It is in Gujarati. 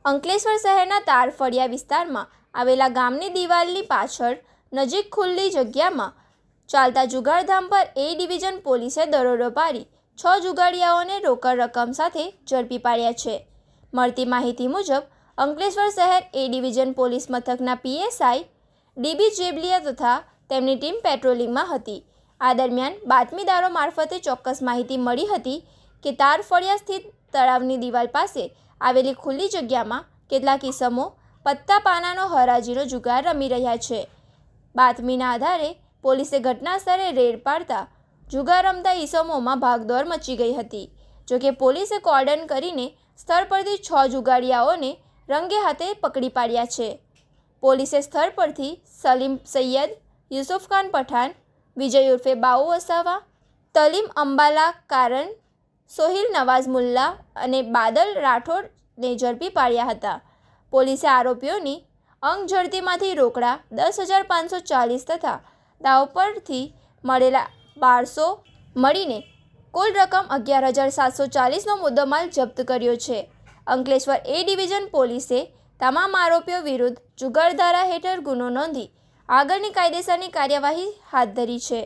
અંકલેશ્વર શહેરના તારફળિયા વિસ્તારમાં આવેલા ગામની દિવાલની પાછળ નજીક ખુલ્લી જગ્યામાં ચાલતા જુગારધામ પર એ ડિવિઝન પોલીસે દરોડો પાડી 6 જુગારીયાઓને રોકડ રકમ સાથે ઝડપી પાડ્યા છે. મળતી માહિતી મુજબ અંકલેશ્વર શહેર એ ડિવિઝન પોલીસ મથકના પીએસઆઈ ડીબી જેબલિયા તથા તેમની ટીમ પેટ્રોલિંગમાં હતી. આ દરમિયાન બાતમીદારો મારફતે ચોક્કસ માહિતી મળી હતી કે તારફળિયા સ્થિત તળાવની દિવાલ પાસે આવેલી ખુલ્લી જગ્યામાં કેટલાક ઈસમો પત્તા પાનાનો હરાજીનો જુગાર રમી રહ્યા છે. બાતમીના આધારે પોલીસે ઘટના સ્થળે રેડ પાડતા જુગાર રમતા ઈસમોમાં ભાગદોડ મચી ગઈ હતી. જોકે પોલીસે કોર્ડન કરીને સ્થળ પરથી 6 જુગારીયાઓને રંગે હાથે પકડી પાડ્યા છે. પોલીસે સ્થળ પરથી સલીમ સૈયદ, યુસુફખાન પઠાણ, વિજય ઉર્ફે બાઉ વસાવા, તલીમ અંબાલા કારણ, સોહિલ નવાઝ મુલ્લા અને બાદલ રાઠોડને ઝડપી પાડ્યા હતા. પોલીસે આરોપીઓની અંગ ઝડતીમાંથી રોકડા 10,540 તથા દાવ પરથી મળેલા 1200 મળીને કુલ રકમ 11,740નો મુદ્દામાલ જપ્ત કર્યો છે. અંકલેશ્વર એ ડિવિઝન પોલીસે તમામ આરોપીઓ વિરુદ્ધ જુગાર ધારા હેઠળ ગુનો નોંધી આગળની કાયદેસરની કાર્યવાહી હાથ ધરી છે.